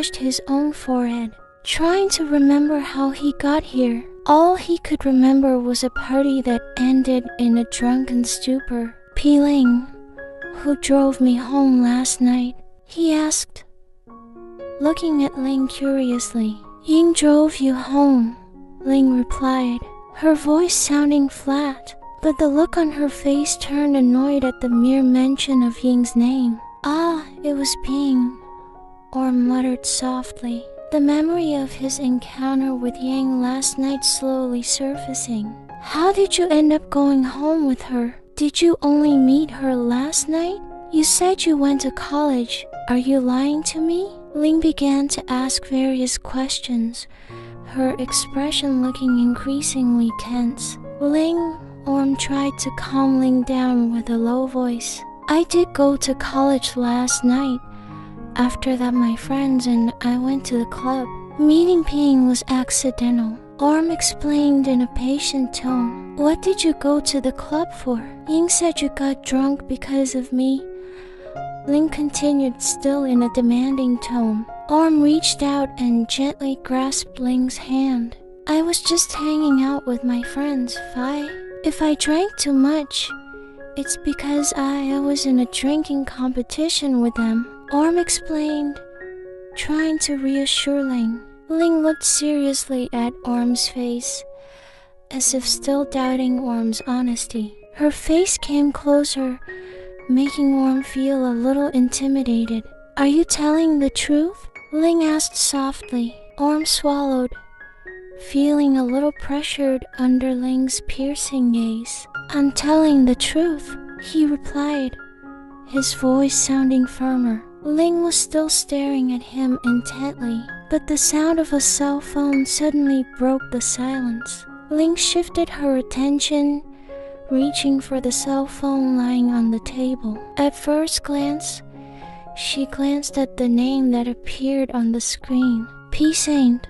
scratched his own forehead, trying to remember how he got here. All he could remember was a party that ended in a drunken stupor. Ling, who drove me home last night? He asked, looking at Ling curiously. Ying drove you home, Ling replied, her voice sounding flat, but the look on her face turned annoyed at the mere mention of Ying's name. Ah, it was Ping, Orm muttered softly, the memory of his encounter with Yang last night slowly surfacing. How did you end up going home with her? Did you only meet her last night? You said you went to college. Are you lying to me? Ling began to ask various questions, her expression looking increasingly tense. LingOrm tried to calm Ling down with a low voice. I did go to college last night. After that, my friends and I went to the club. Meeting Ping was accidental, Orm explained in a patient tone. What did you go to the club for? Ying said you got drunk because of me. Ling continued, still in a demanding tone. Orm reached out and gently grasped Ling's hand. I was just hanging out with my friends. If I drank too much, it's because I was in a drinking competition with them, Orm explained, trying to reassure Ling. Ling looked seriously at Orm's face, as if still doubting Orm's honesty. Her face came closer, making Orm feel a little intimidated. Are you telling the truth? Ling asked softly. Orm swallowed, feeling a little pressured under Ling's piercing gaze. I'm telling the truth, he replied, his voice sounding firmer. Ling was still staring at him intently, but the sound of a cell phone suddenly broke the silence. Ling shifted her attention, reaching for the cell phone lying on the table. At first glance, she glanced at the name that appeared on the screen. Saint,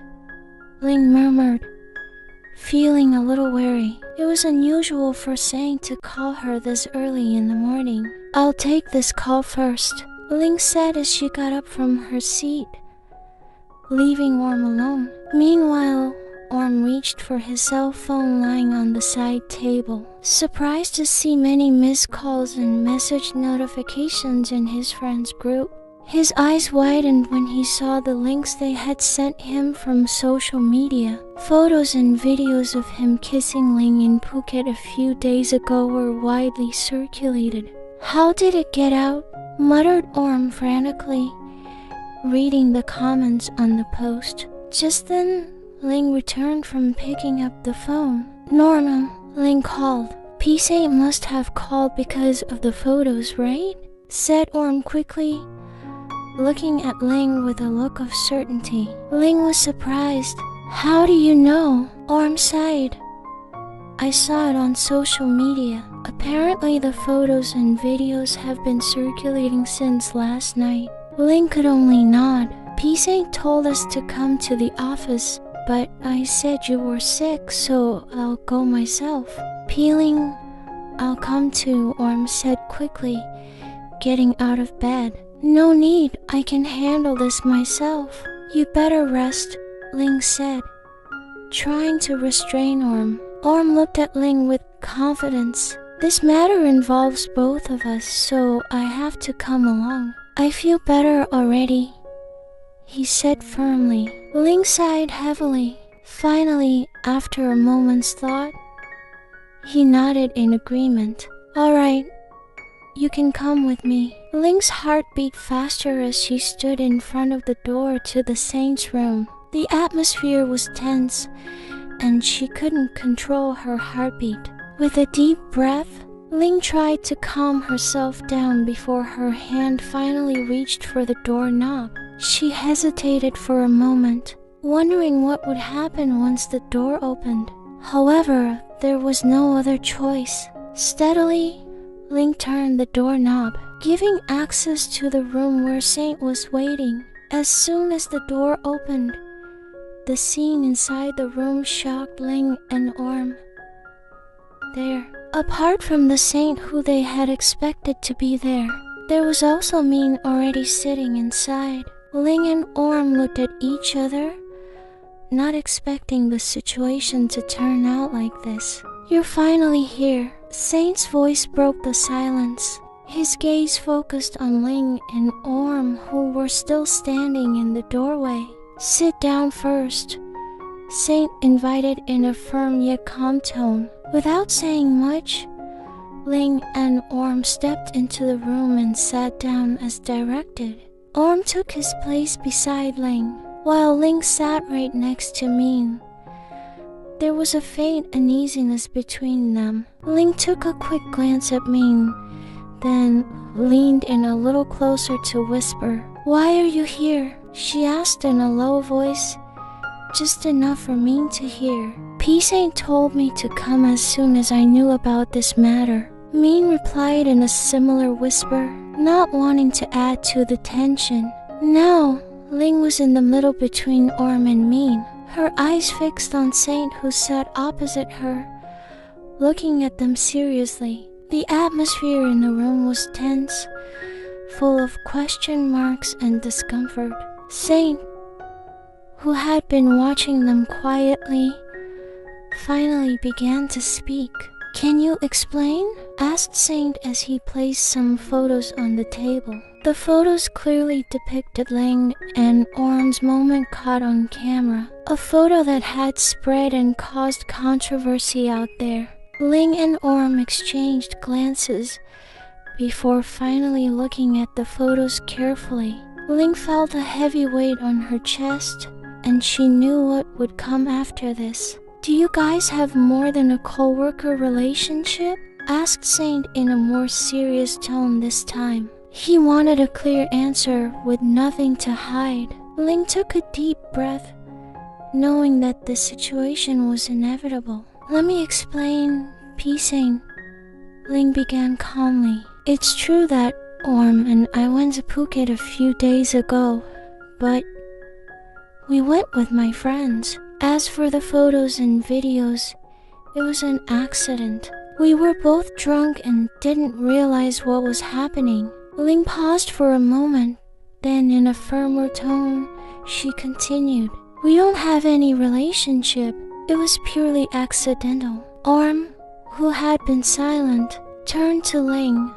Ling murmured, feeling a little wary. It was unusual for Saint to call her this early in the morning. I'll take this call first, Ling said as she got up from her seat, leaving Orm alone. Meanwhile, Orm reached for his cell phone lying on the side table, surprised to see many missed calls and message notifications in his friends group. His eyes widened when he saw the links they had sent him from social media. Photos and videos of him kissing Ling in Phuket a few days ago were widely circulated. How did it get out? Muttered Orm frantically, reading the comments on the post. Just then, Ling returned from picking up the phone. Norman, Ling called. Saint must have called because of the photos, right? Said Orm quickly, looking at Ling with a look of certainty. Ling was surprised. How do you know? Orm sighed. I saw it on social media. Apparently the photos and videos have been circulating since last night. Ling could only nod. Saint told us to come to the office, but I said you were sick, so I'll go myself. Peeling, I'll come too, Orm said quickly, getting out of bed. No need, I can handle this myself. You better rest, Ling said, trying to restrain Orm. Orm looked at Ling with confidence. This matter involves both of us, so I have to come along. I feel better already, he said firmly. Ling sighed heavily. Finally, after a moment's thought, he nodded in agreement. All right, you can come with me. Ling's heart beat faster as she stood in front of the door to the Saint's room. The atmosphere was tense, and she couldn't control her heartbeat. With a deep breath, Ling tried to calm herself down before her hand finally reached for the doorknob. She hesitated for a moment, wondering what would happen once the door opened. However, there was no other choice. Steadily, Ling turned the doorknob, giving access to the room where Saint was waiting. As soon as the door opened, the scene inside the room shocked Ling and Orm. There, apart from the Saint who they had expected to be there was also Min already sitting inside. Ling and Orm looked at each other, not expecting the situation to turn out like this. "You're finally here." Saint's voice broke the silence. His gaze focused on Ling and Orm, who were still standing in the doorway. "Sit down first," Saint invited in a firm yet calm tone. Without saying much, Ling and Orm stepped into the room and sat down as directed. Orm took his place beside Ling, while Ling sat right next to Min. There was a faint uneasiness between them. Ling took a quick glance at Min, then leaned in a little closer to whisper. "Why are you here?" she asked in a low voice, just enough for Min to hear. "P-Saint told me to come as soon as I knew about this matter," Min replied in a similar whisper, not wanting to add to the tension. Now, Ling was in the middle between Orm and Min, her eyes fixed on Saint, who sat opposite her, looking at them seriously. The atmosphere in the room was tense, full of question marks and discomfort. Saint, who had been watching them quietly, finally began to speak. "Can you explain?" asked Saint as he placed some photos on the table. The photos clearly depicted Ling and Orm's moment caught on camera, a photo that had spread and caused controversy out there. Ling and Orm exchanged glances before finally looking at the photos carefully. Ling felt a heavy weight on her chest, and she knew what would come after this. "Do you guys have more than a co-worker relationship?" asked Saint in a more serious tone this time. He wanted a clear answer with nothing to hide. Ling took a deep breath, knowing that the situation was inevitable. "Let me explain, P-Saint," Ling began calmly. "It's true that Orm and I went to Phuket a few days ago, but we went with my friends. As for the photos and videos, it was an accident. We were both drunk and didn't realize what was happening." Ling paused for a moment, then in a firmer tone, she continued. "We don't have any relationship. It was purely accidental." Orm, who had been silent, turned to Ling.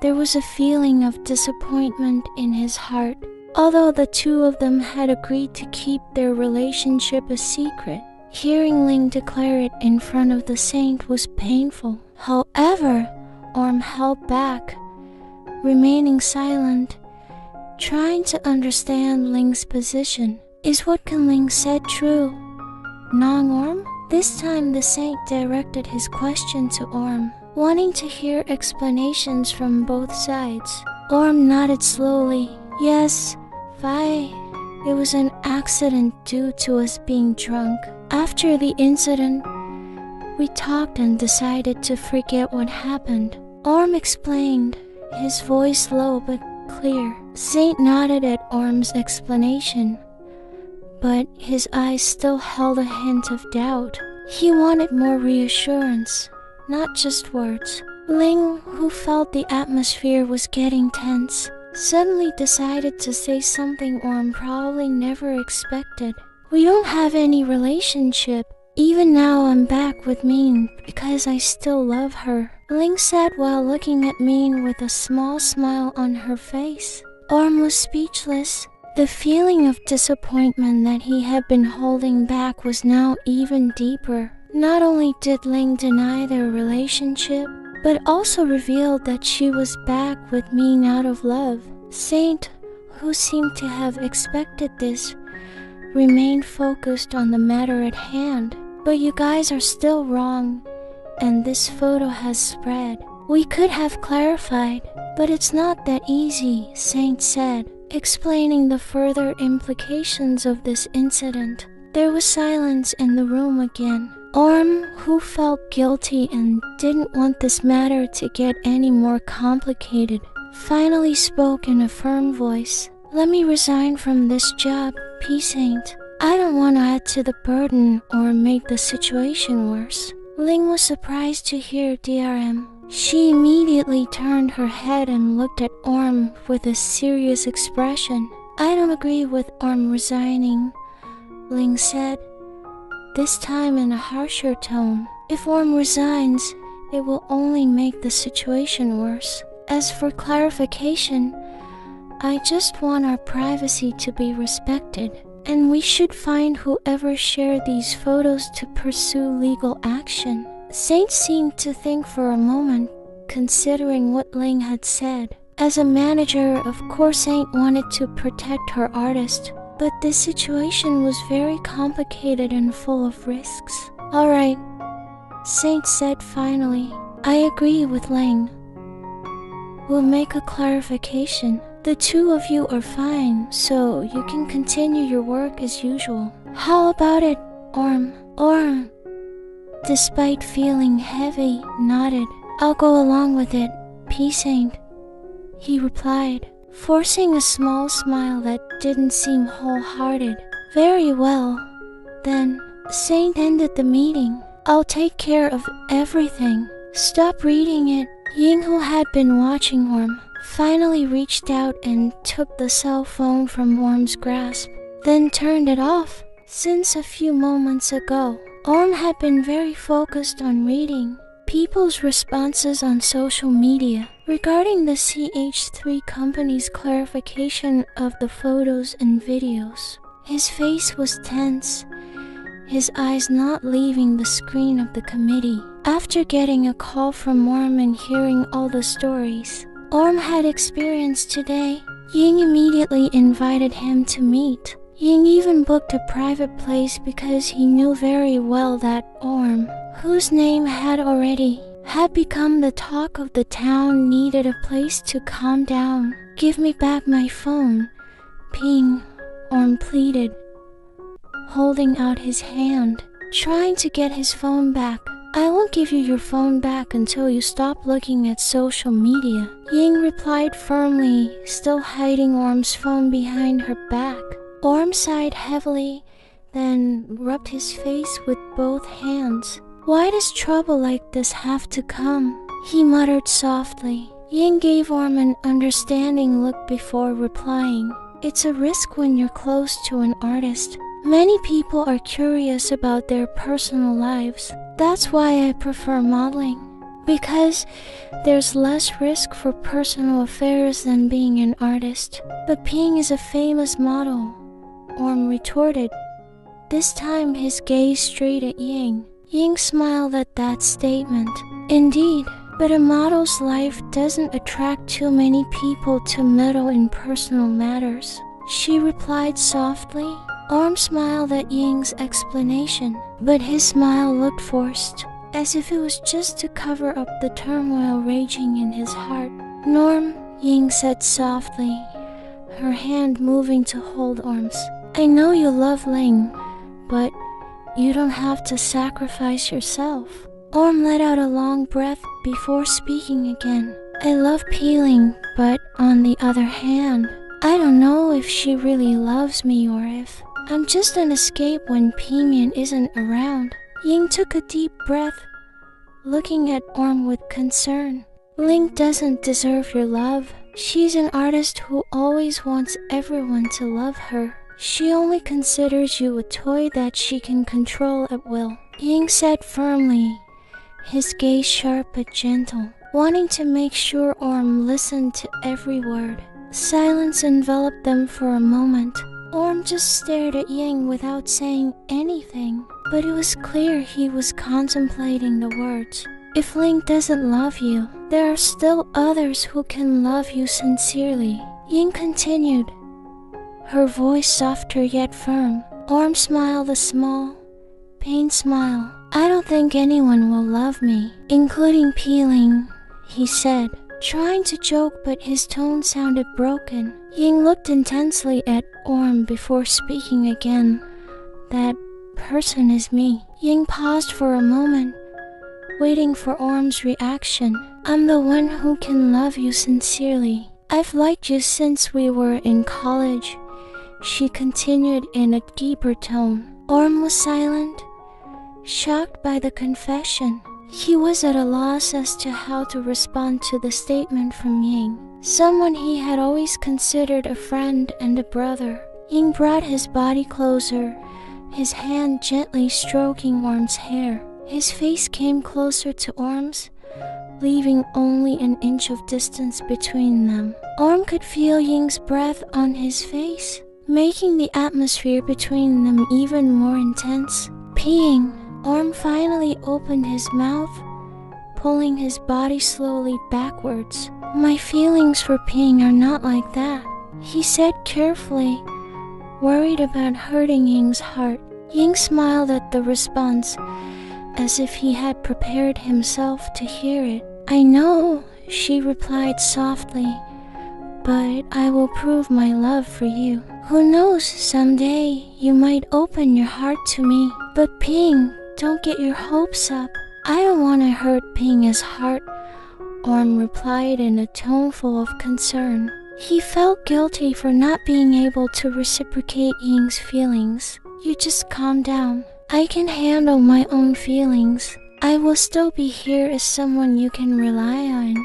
There was a feeling of disappointment in his heart. Although the two of them had agreed to keep their relationship a secret, hearing Ling declare it in front of the Saint was painful. However, Orm held back, remaining silent, trying to understand Ling's position. "Is what Ling said true, Nong Orm?" This time the Saint directed his question to Orm, wanting to hear explanations from both sides. Orm nodded slowly. "Yes, it was an accident due to us being drunk. After the incident, we talked and decided to forget what happened." Orm explained, his voice low but clear. Saint nodded at Orm's explanation, but his eyes still held a hint of doubt. He wanted more reassurance, not just words. Ling, who felt the atmosphere was getting tense, suddenly decided to say something Orm probably never expected. "We don't have any relationship. Even now I'm back with Min because I still love her," Ling said while looking at Min with a small smile on her face. Orm was speechless. The feeling of disappointment that he had been holding back was now even deeper. Not only did Ling deny their relationship, but also revealed that she was back with Min out of love. Saint, who seemed to have expected this, remained focused on the matter at hand. "But you guys are still wrong, and this photo has spread. We could have clarified, but it's not that easy," Saint said, explaining the further implications of this incident. There was silence in the room again. Orm, who felt guilty and didn't want this matter to get any more complicated, finally spoke in a firm voice. "Let me resign from this job, P-Saint. I don't want to add to the burden or make the situation worse." Ling was surprised to hear DRM. She immediately turned her head and looked at Orm with a serious expression. I don't agree with Orm resigning, Ling said, this time in a harsher tone. If Orm resigns, it will only make the situation worse. As for clarification, I just want our privacy to be respected, and we should find whoever shared these photos to pursue legal action. Saint seemed to think for a moment, considering what Ling had said. As a manager, of course Saint wanted to protect her artist, but this situation was very complicated and full of risks. Alright, Saint said finally. I agree with Ling. We'll make a clarification. The two of you are fine, so you can continue your work as usual. How about it, Orm? Orm, despite feeling heavy, nodded. I'll go along with it, Saint, he replied, forcing a small smile that didn't seem wholehearted. Very well. Then, Saint ended the meeting. I'll take care of everything. Stop reading it. Ying, who had been watching Orm, finally reached out and took the cell phone from Orm's grasp, then turned it off. Since a few moments ago, Orm had been very focused on reading people's responses on social media regarding the CH3 company's clarification of the photos and videos. His face was tense, his eyes not leaving the screen of the committee. After getting a call from Orm and hearing all the stories Orm had experienced today, Ying immediately invited him to meet. Ying even booked a private place because he knew very well that Orm, whose name had become the talk of the town, needed a place to calm down. Give me back my phone, Orm pleaded, holding out his hand, trying to get his phone back. I won't give you your phone back until you stop looking at social media, Ying replied firmly, still hiding Orm's phone behind her back. Orm sighed heavily, then rubbed his face with both hands. Why does trouble like this have to come? He muttered softly. Ying gave Orm an understanding look before replying. It's a risk when you're close to an artist. Many people are curious about their personal lives. That's why I prefer modeling. Because there's less risk for personal affairs than being an artist. But Ping is a famous model, Orm retorted, this time his gaze straight at Ying. Ying smiled at that statement. Indeed, but a model's life doesn't attract too many people to meddle in personal matters, she replied softly. Orm smiled at Ying's explanation, but his smile looked forced, as if it was just to cover up the turmoil raging in his heart. Norm, Ying said softly, her hand moving to hold Orm's. I know you love Ling, but you don't have to sacrifice yourself. Orm let out a long breath before speaking again. I love Peeling, but on the other hand, I don't know if she really loves me or if I'm just an escape when Pimian isn't around. Ying took a deep breath, looking at Orm with concern. Ling doesn't deserve your love. She's an artist who always wants everyone to love her. She only considers you a toy that she can control at will, Ying said firmly, his gaze sharp but gentle, wanting to make sure Orm listened to every word. Silence enveloped them for a moment. Orm just stared at Ying without saying anything, but it was clear he was contemplating the words. If Ling doesn't love you, there are still others who can love you sincerely, Ying continued, her voice softer yet firm. Orm smiled a small, pained smile. I don't think anyone will love me, including Peeling, he said, trying to joke, but his tone sounded broken. Ying looked intensely at Orm before speaking again. That person is me. Ying paused for a moment, waiting for Orm's reaction. I'm the one who can love you sincerely. I've liked you since we were in college, she continued in a deeper tone. Orm was silent, shocked by the confession. He was at a loss as to how to respond to the statement from Ying. someone he had always considered a friend and a brother. Ying brought his body closer, his hand gently stroking Orm's hair. His face came closer to Orm's, leaving only an inch of distance between them. Orm could feel Ying's breath on his face, making the atmosphere between them even more intense. Peeing, Orm finally opened his mouth, pulling his body slowly backwards. "My feelings for peeing are not like that," he said carefully, worried about hurting Ying's heart. Ying smiled at the response, as if he had prepared himself to hear it. "I know," she replied softly, "but I will prove my love for you. Who knows, someday you might open your heart to me. But Ping, don't get your hopes up. I don't want to hurt Ping's heart," Orm replied in a tone full of concern. He felt guilty for not being able to reciprocate Ying's feelings. "You just calm down. I can handle my own feelings. I will still be here as someone you can rely on,"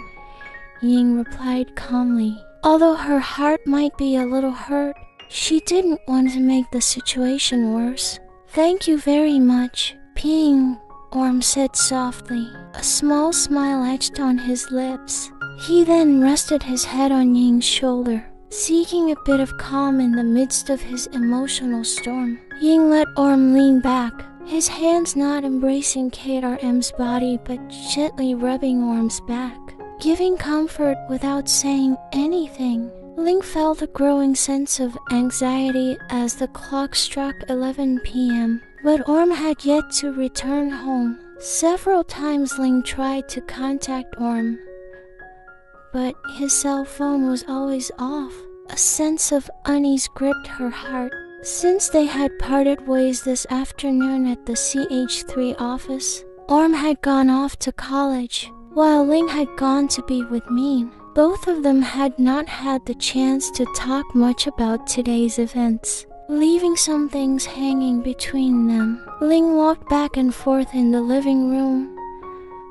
Ying replied calmly. Although her heart might be a little hurt, she didn't want to make the situation worse. "Thank you very much, Ping," Orm said softly. A small smile etched on his lips. He then rested his head on Ying's shoulder, seeking a bit of calm in the midst of his emotional storm. Ying let Orm lean back, his hands not embracing KRM's body but gently rubbing Orm's back, giving comfort without saying anything. Ling felt a growing sense of anxiety as the clock struck 11 p.m., but Orm had yet to return home. Several times Ling tried to contact Orm, but his cell phone was always off. A sense of unease gripped her heart. Since they had parted ways this afternoon at the CH3 office, Orm had gone off to college, while Ling had gone to be with Min. Both of them had not had the chance to talk much about today's events, leaving some things hanging between them. Ling walked back and forth in the living room,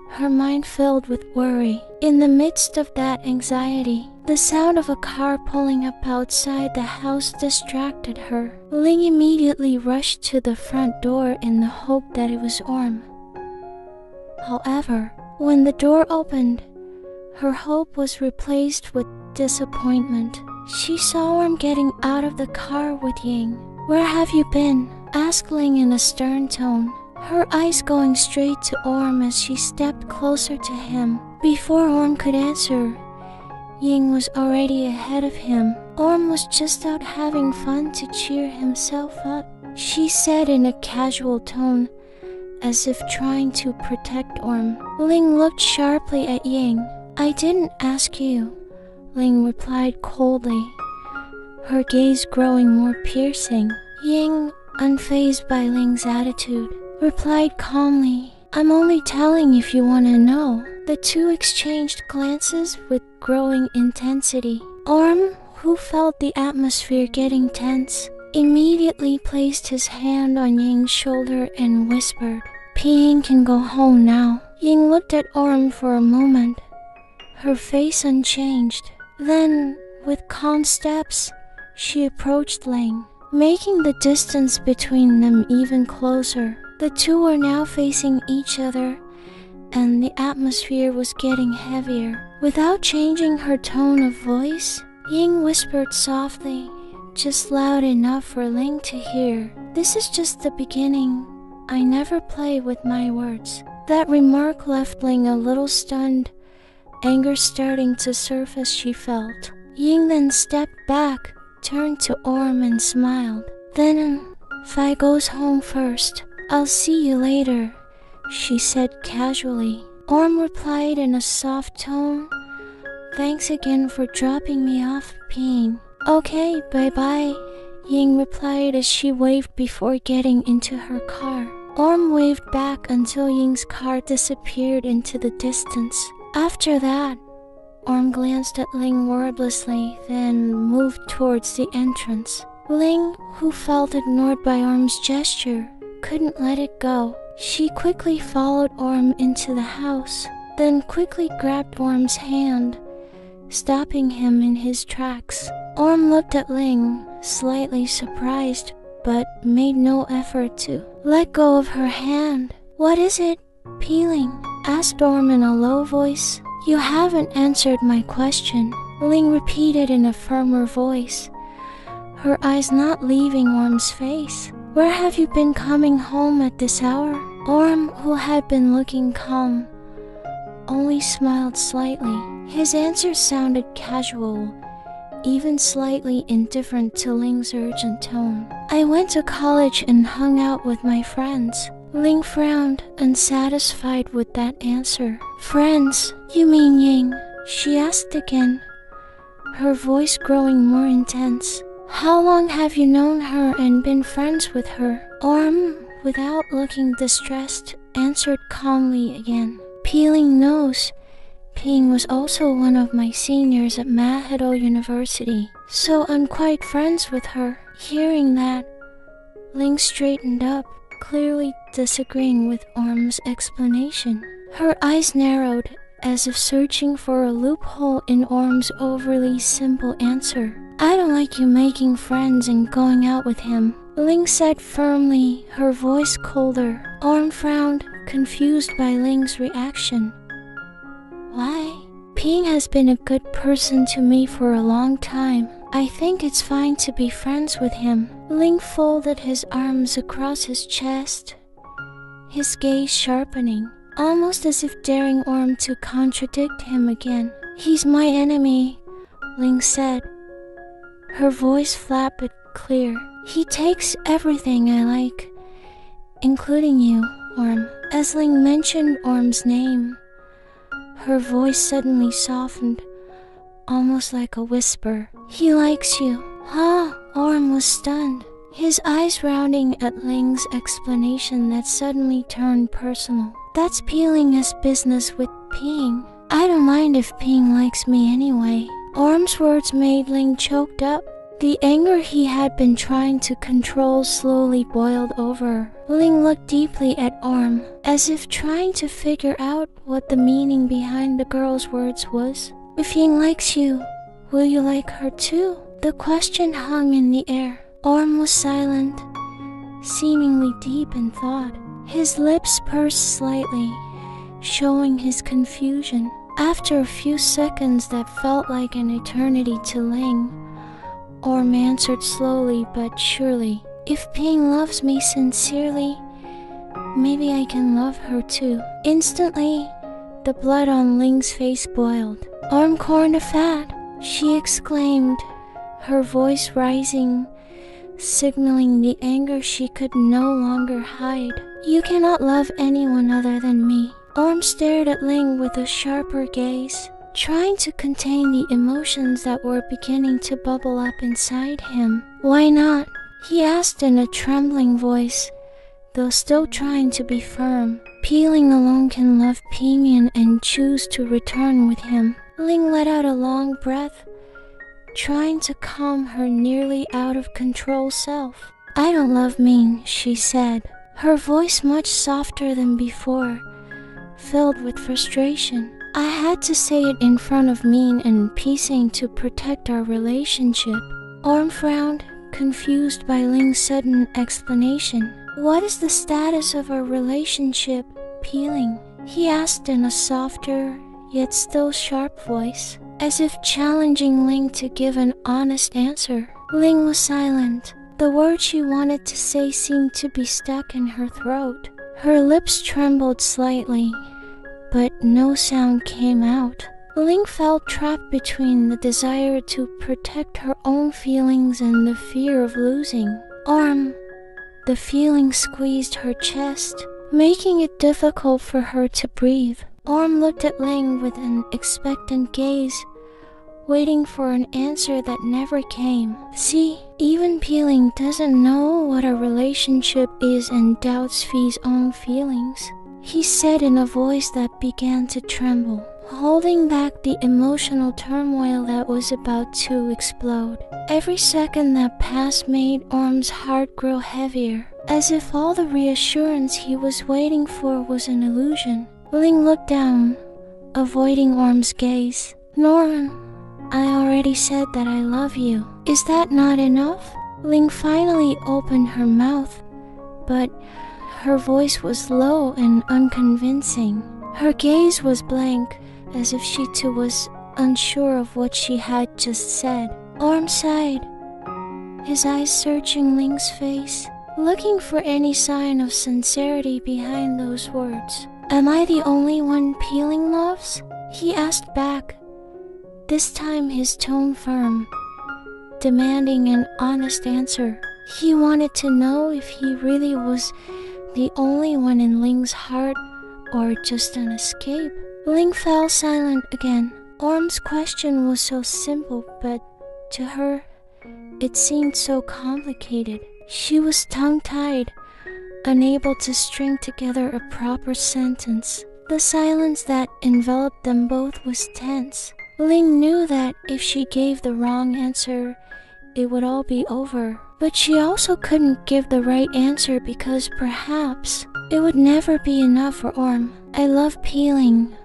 her mind filled with worry. In the midst of that anxiety, the sound of a car pulling up outside the house distracted her. Ling immediately rushed to the front door in the hope that it was Orm. However, when the door opened, her hope was replaced with disappointment. She saw Orm getting out of the car with Ying. "Where have you been?" asked Ling in a stern tone, her eyes going straight to Orm as she stepped closer to him. Before Orm could answer, Ying was already ahead of him. Orm was just out having fun to cheer himself up, she said in a casual tone, as if trying to protect Orm. Ling looked sharply at Ying. "I didn't ask you," Ling replied coldly, her gaze growing more piercing. Ying, unfazed by Ling's attitude, replied calmly, "I'm only telling if you want to know." The two exchanged glances with growing intensity. Orm, who felt the atmosphere getting tense, immediately placed his hand on Ying's shoulder and whispered, "Ping can go home now." Ying looked at Orm for a moment, her face unchanged. Then, with calm steps, she approached Ling, making the distance between them even closer. The two were now facing each other, and the atmosphere was getting heavier. Without changing her tone of voice, Ying whispered softly, just loud enough for Ling to hear, "This is just the beginning. I never play with my words." That remark left Ling a little stunned, anger starting to surface, she felt. Ying then stepped back, turned to Orm and smiled. "Then, Fi goes home first. I'll see you later," she said casually. Orm replied in a soft tone, "Thanks again for dropping me off, Ping." "Okay, bye-bye," Ying replied as she waved before getting into her car. Orm waved back until Ying's car disappeared into the distance. After that, Orm glanced at Ling wordlessly, then moved towards the entrance. Ling, who felt ignored by Orm's gesture, couldn't let it go. She quickly followed Orm into the house, then quickly grabbed Orm's hand, stopping him in his tracks. Orm looked at Ling, slightly surprised, but made no effort to let go of her hand. "What is it, Peeling?" asked Orm in a low voice. "You haven't answered my question," Ling repeated in a firmer voice, her eyes not leaving Orm's face. "Where have you been coming home at this hour?" Orm, who had been looking calm, only smiled slightly. His answer sounded casual, even slightly indifferent to Ling's urgent tone. "I went to college and hung out with my friends." Ling frowned, unsatisfied with that answer. "Friends? You mean Ying?" she asked again, her voice growing more intense. "How long have you known her and been friends with her?" Orm, without looking distressed, answered calmly again. "Peeling knows. Ping was also one of my seniors at Mahado University, so I'm quite friends with her." Hearing that, Ling straightened up, clearly disagreeing with Orm's explanation. Her eyes narrowed, as if searching for a loophole in Orm's overly simple answer. "I don't like you making friends and going out with him," Ling said firmly, her voice colder. Orm frowned, confused by Ling's reaction. "Why? Ping has been a good person to me for a long time. I think it's fine to be friends with him." Ling folded his arms across his chest, his gaze sharpening, almost as if daring Orm to contradict him again. "He's my enemy," Ling said, her voice flat but clear. "He takes everything I like, including you, Orm." As Ling mentioned Orm's name, her voice suddenly softened, almost like a whisper. "He likes you." "Huh?" Orm was stunned, his eyes rounding at Ling's explanation that suddenly turned personal. "That's Peeling's business with Ping. I don't mind if Ping likes me anyway." Orm's words made Ling choked up. The anger he had been trying to control slowly boiled over. Ling looked deeply at Orm, as if trying to figure out what the meaning behind the girl's words was. "If Ying likes you, will you like her too?" The question hung in the air. Orm was silent, seemingly deep in thought. His lips pursed slightly, showing his confusion. After a few seconds that felt like an eternity to Ling, Orm answered slowly but surely, "If Ping loves me sincerely, maybe I can love her too." Instantly, the blood on Ling's face boiled. "Orm Kornnaphat!" she exclaimed, her voice rising, signaling the anger she could no longer hide. "You cannot love anyone other than me." Orm stared at Ling with a sharper gaze, trying to contain the emotions that were beginning to bubble up inside him. "Why not?" he asked in a trembling voice, though still trying to be firm. "Peeling alone can love Pingyan and choose to return with him." Ling let out a long breath, trying to calm her nearly out of control self. "I don't love Ming," she said, her voice much softer than before, filled with frustration. "I had to say it in front of Min and Pising to protect our relationship." Orm frowned, confused by Ling's sudden explanation. "What is the status of our relationship, Peeling?" he asked in a softer, yet still sharp voice, as if challenging Ling to give an honest answer. Ling was silent. The words she wanted to say seemed to be stuck in her throat. Her lips trembled slightly, but no sound came out. Ling felt trapped between the desire to protect her own feelings and the fear of losing Orm. The feeling squeezed her chest, making it difficult for her to breathe. Orm looked at Ling with an expectant gaze, waiting for an answer that never came. "See, even Peeling doesn't know what a relationship is and doubts Fi's own feelings," he said in a voice that began to tremble, holding back the emotional turmoil that was about to explode. Every second that passed made Orm's heart grow heavier, as if all the reassurance he was waiting for was an illusion. Ling looked down, avoiding Orm's gaze. "Norman," I already said that I love you. Is that not enough? Ling finally opened her mouth, but her voice was low and unconvincing. Her gaze was blank, as if she too was unsure of what she had just said. Orm sighed, his eyes searching Ling's face, looking for any sign of sincerity behind those words. Am I the only one Peeling loves? He asked back, this time his tone firm, demanding an honest answer. He wanted to know if he really was the only one in Ling's heart or just an escape. Ling fell silent again. Orm's question was so simple, but to her, it seemed so complicated. She was tongue-tied, unable to string together a proper sentence. The silence that enveloped them both was tense. Ling knew that if she gave the wrong answer, it would all be over. But she also couldn't give the right answer because perhaps it would never be enough for Orm. I love Peeling,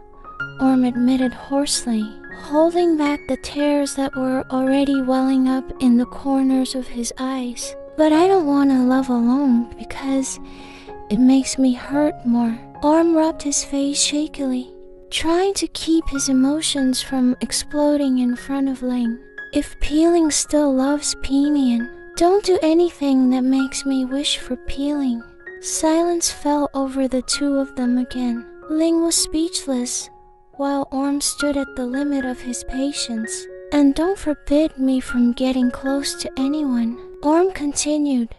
Orm admitted hoarsely, holding back the tears that were already welling up in the corners of his eyes. But I don't want to love alone because it makes me hurt more. Orm rubbed his face shakily, trying to keep his emotions from exploding in front of Ling. If Peeling still loves Peenian, don't do anything that makes me wish for Peeling. Silence fell over the two of them again. Ling was speechless, while Orm stood at the limit of his patience. And don't forbid me from getting close to anyone, Orm continued,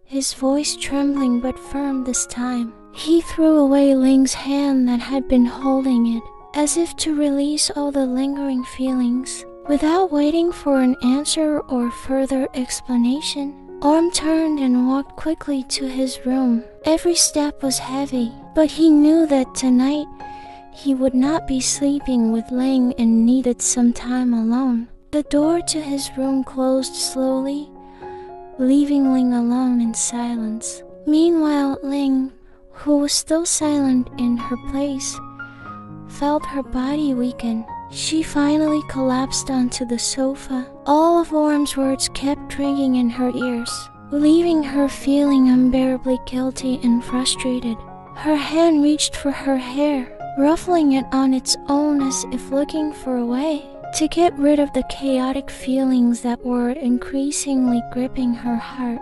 his voice trembling but firm this time. He threw away Ling's hand that had been holding it, as if to release all the lingering feelings. Without waiting for an answer or further explanation, Orm turned and walked quickly to his room. Every step was heavy, but he knew that tonight he would not be sleeping with Ling and needed some time alone. The door to his room closed slowly, leaving Ling alone in silence. Meanwhile, Ling, who was still silent in her place, felt her body weaken. She finally collapsed onto the sofa. All of Orm's words kept ringing in her ears, leaving her feeling unbearably guilty and frustrated. Her hand reached for her hair, ruffling it on its own as if looking for a way to get rid of the chaotic feelings that were increasingly gripping her heart.